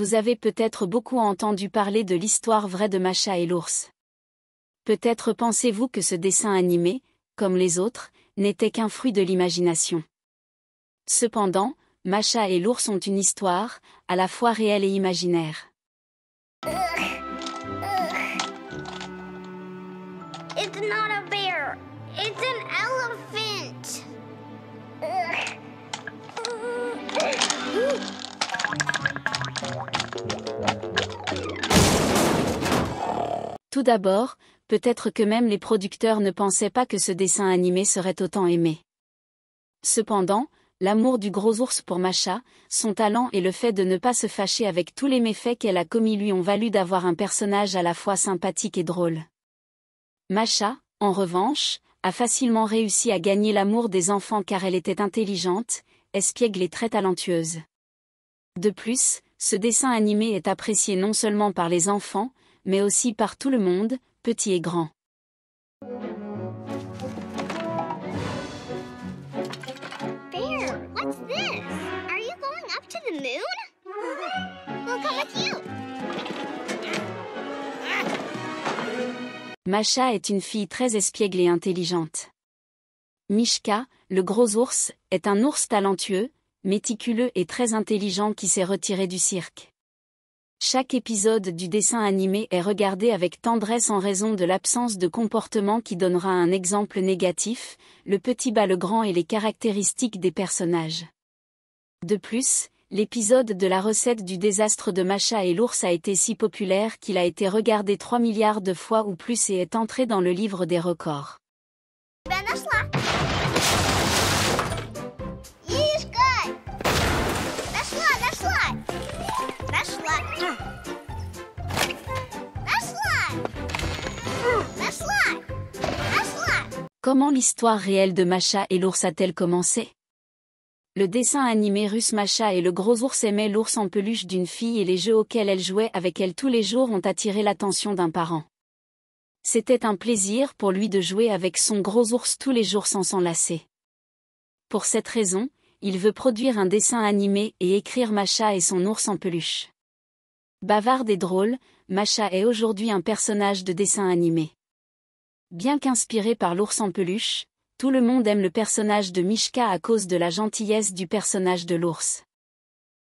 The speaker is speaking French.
Vous avez peut-être beaucoup entendu parler de l'histoire vraie de Masha et l'ours. Peut-être pensez-vous que ce dessin animé, comme les autres, n'était qu'un fruit de l'imagination. Cependant, Masha et l'ours ont une histoire, à la fois réelle et imaginaire. It's not a bear. It's an elephant. Tout d'abord, peut-être que même les producteurs ne pensaient pas que ce dessin animé serait autant aimé. Cependant, l'amour du gros ours pour Masha, son talent et le fait de ne pas se fâcher avec tous les méfaits qu'elle a commis lui ont valu d'avoir un personnage à la fois sympathique et drôle. Masha, en revanche, a facilement réussi à gagner l'amour des enfants car elle était intelligente, espiègle et très talentueuse. De plus, ce dessin animé est apprécié non seulement par les enfants, mais aussi par tout le monde, petit et grand. Bear, what's this? Are you going up to the moon? We'll come with you. Masha est une fille très espiègle et intelligente. Mishka, le gros ours, est un ours talentueux, méticuleux et très intelligent qui s'est retiré du cirque. Chaque épisode du dessin animé est regardé avec tendresse en raison de l'absence de comportement qui donnera un exemple négatif, le petit bat le grand et les caractéristiques des personnages. De plus, l'épisode de la recette du désastre de Masha et l'ours a été si populaire qu'il a été regardé 3 milliards de fois ou plus et est entré dans le livre des records. Comment l'histoire réelle de Masha et l'ours a-t-elle commencé? Le dessin animé russe Masha et le gros ours aimaient l'ours en peluche d'une fille et les jeux auxquels elle jouait avec elle tous les jours ont attiré l'attention d'un parent. C'était un plaisir pour lui de jouer avec son gros ours tous les jours sans s'en lasser. Pour cette raison, il veut produire un dessin animé et écrire Masha et son ours en peluche. Bavarde et drôle, Masha est aujourd'hui un personnage de dessin animé. Bien qu'inspiré par l'ours en peluche, tout le monde aime le personnage de Mishka à cause de la gentillesse du personnage de l'ours.